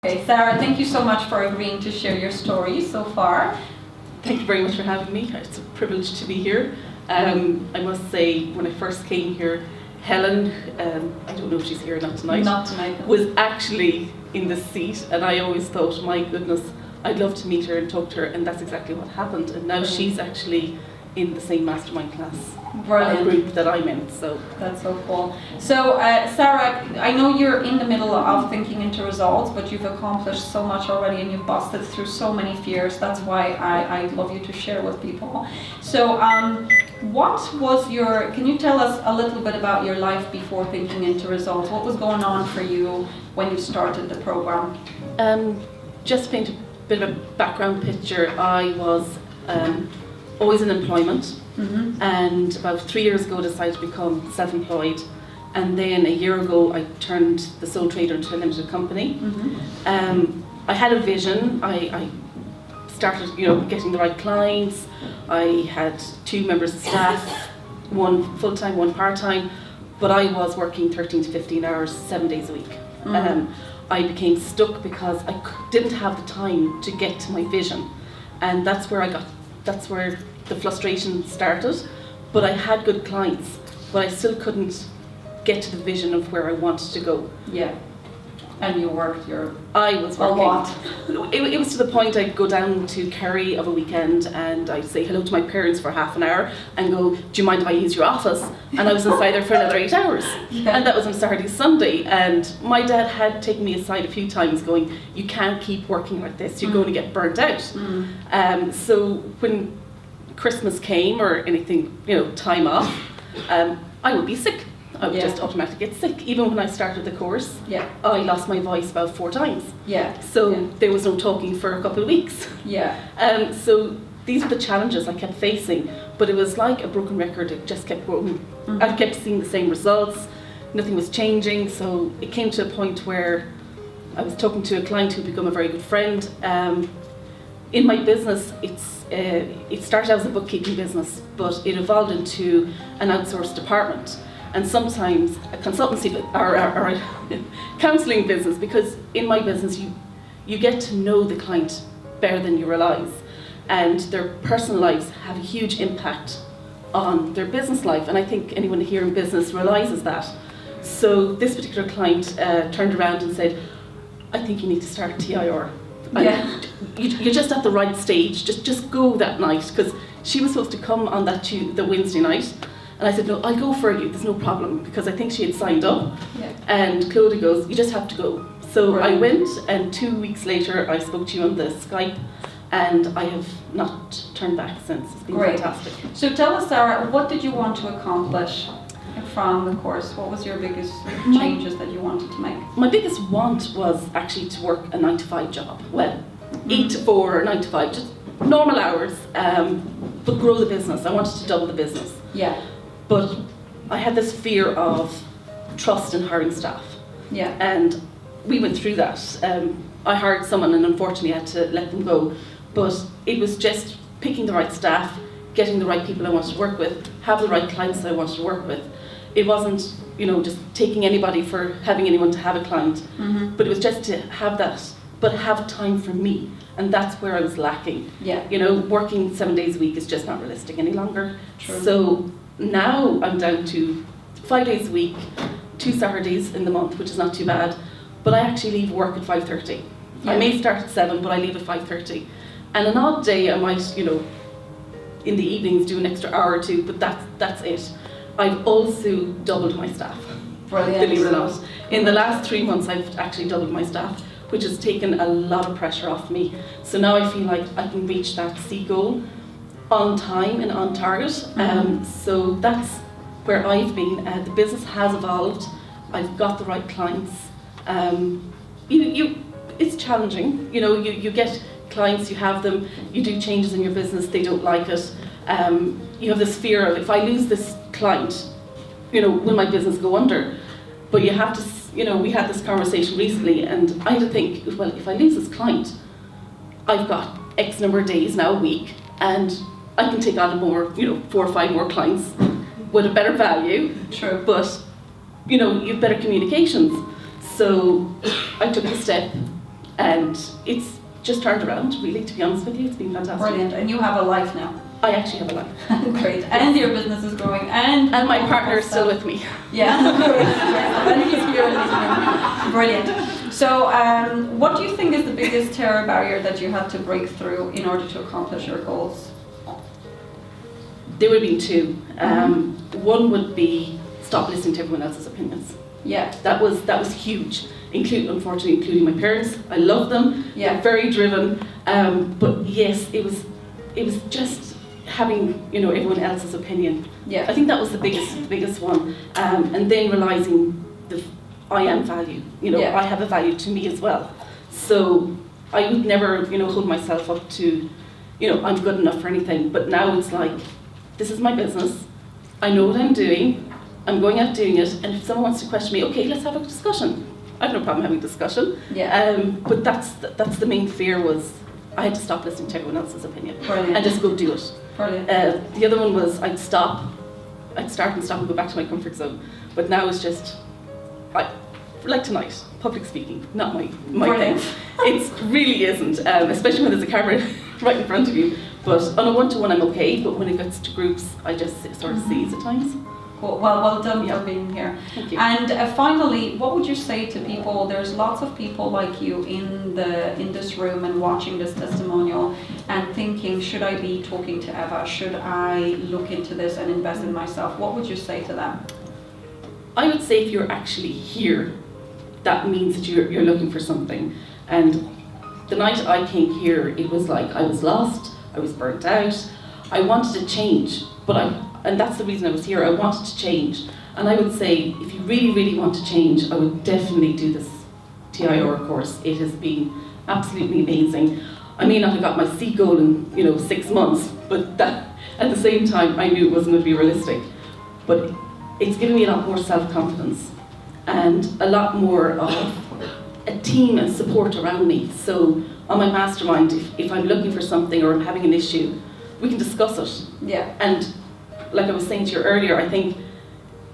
Okay, Sarah, thank you so much for agreeing to share your story so far. Thank you very much for having me. It's a privilege to be here. I must say, when I first came here, Helen, I don't know if she's here or not tonight. Not tonight. Was actually in the seat, and I always thought, my goodness, I'd love to meet her and talk to her, and that's exactly what happened. And now she's actually in the same mastermind class group that I'm in. So that's so cool. So Sarah, I know you're in the middle of thinking into results, but you've accomplished so much already, and you've busted through so many fears. That's why I love you to share with people. So what was your, can you tell us a little bit about your life before thinking into results? What was going on for you when you started the program? Just to paint a bit of a background picture, I was always in employment, and about 3 years ago decided to become self-employed, and then a year ago I turned the sole trader into a limited company. I had a vision. I started, getting the right clients. I had 2 members of staff, 1 full-time, 1 part-time, but I was working 13 to 15 hours, 7 days a week. I became stuck because I didn't have the time to get to my vision, and that's where the frustration started. But I had good clients, but I still couldn't get to the vision of where I wanted to go. Yeah. And you worked I was working. A lot. It was to the point I'd go down to Kerry of a weekend and I'd say hello to my parents for half an hour and go, do you mind if I use your office? And I was inside there for another 8 hours. Yeah. And that was on Saturday, Sunday. And my dad had taken me aside a few times going, you can't keep working like this, you're going to get burnt out. So when Christmas came or anything, time off, I would be sick. I would just automatically get sick. Even when I started the course, I lost my voice about 4 times. So there was no talking for a couple of weeks. So these are the challenges I kept facing, but it was like a broken record. It just kept growing. I kept seeing the same results. Nothing was changing. So it came to a point where I was talking to a client who'd become a very good friend. In my business, it started out as a bookkeeping business, but it evolved into an outsourced department. And sometimes a consultancy or a counselling business, because in my business you get to know the client better than you realise, and their personal lives have a huge impact on their business life, and I think anyone here in business realises that. So this particular client turned around and said, I think you need to start TIR. You're just at the right stage, just go that night, because she was supposed to come on the Wednesday night. And I said, no, I'll go for you, there's no problem, because I think she had signed up. And Clodagh goes, you just have to go. So I went, and 2 weeks later I spoke to you on the Skype, and I have not turned back since. It's been fantastic. So tell us, Sarah, what did you want to accomplish from the course? What was your biggest changes that you wanted to make? My biggest want was actually to work a 9-to-5 job. Well, 8 to 4 or 9 to 5, just normal hours, but grow the business. I wanted to double the business. But I had this fear of trust in hiring staff. And we went through that. I hired someone and unfortunately I had to let them go. But it was just picking the right staff, getting the right people I wanted to work with, have the right clients that I wanted to work with. It wasn't, just taking anybody for having anyone to have a client. But it was just to have that, but have time for me. And that's where I was lacking. Working 7 days a week is just not realistic any longer. So now I'm down to 5 days a week, 2 Saturdays in the month, which is not too bad. But I actually leave work at 5:30. I may start at 7, but I leave at 5:30. And an odd day I might, in the evenings do an extra hour or 2, but that's it. I've also doubled my staff. Believe it or not. In the last 3 months I've actually doubled my staff, which has taken a lot of pressure off me. So now I feel like I can reach that C goal on time and on target. So that's where I've been. The business has evolved. I've got the right clients. It's challenging. You get clients, you have them, you do changes in your business, they don't like it. You have this fear of, if I lose this client, will my business go under? But you have to, we had this conversation recently, and I had to think, well, if I lose this client, I've got X number of days now a week, and I can take on more, 4 or 5 more clients with a better value. But, you have better communications. So I took the step And it's just turned around, really, to be honest with you. It's been fantastic. Brilliant. And you have a life now. I actually have a life. Great. And your business is growing. And my partner is still with me. Yeah. And he's here listening. Brilliant. So what do you think is the biggest terror barrier that you had to break through in order to accomplish your goals? There would be two. One would be stop listening to everyone else's opinions. Yeah. That was huge. Unfortunately, including my parents. I love them. Yeah. They're very driven. But yes, it was just having everyone else's opinion. Yeah. I think that was the biggest one. And then realizing I am value. Yeah. I have a value to me as well. So I would never hold myself up to I'm good enough for anything. But now it's like, this is my business. I know what I'm doing. I'm going out doing it. And if someone wants to question me, okay, let's have a discussion. I have no problem having a discussion. Yeah. But that's the main fear was I had to stop listening to everyone else's opinion. Brilliant. And just go do it. Brilliant. The other one was I'd start and stop and go back to my comfort zone. But now it's just, like tonight, public speaking, not my thing. It really isn't, especially when there's a camera right in front of you. But on a one-to-one I'm okay, but when it gets to groups, I just sort of seize at times. Cool. Well done for being here. Thank you. And finally, what would you say to people? There's lots of people like you in this room and watching this testimonial and thinking, should I be talking to Eva? Should I look into this and invest in myself? What would you say to them? I would say if you're actually here, that means that you're looking for something. And the night I came here, it was like I was lost, I was burnt out, I wanted to change, and that's the reason I was here. I wanted to change. And I would say, if you really, really want to change, I would definitely do this TIR course. It has been absolutely amazing. I may not have got my C goal in 6 months, but that, at the same time, I knew it wasn't going to be realistic. But it's given me a lot more self-confidence and a lot more of a team and support around me. So on my mastermind, if I'm looking for something or I'm having an issue, we can discuss it. Yeah. And like I was saying to you earlier, I think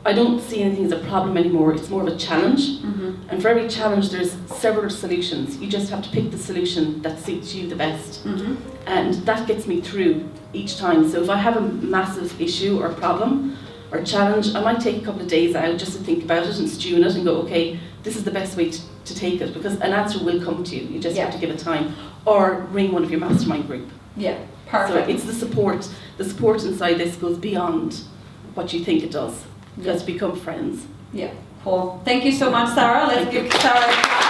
I don't see anything as a problem anymore. It's more of a challenge. Mm-hmm. And for every challenge, there's several solutions. You just have to pick the solution that suits you the best. Mm-hmm. And that gets me through each time. So if I have a massive issue or problem or challenge, I might take a couple of days out just to think about it and stew in it and go, okay, this is the best way to take it, because an answer will come to you. You just have to give it time. Or ring one of your mastermind group. Yeah, perfect. So it's the support. The support inside this goes beyond what you think it does. Let's become friends. Yeah, cool. Thank you so much, Sarah. Let's give Sarah a clap.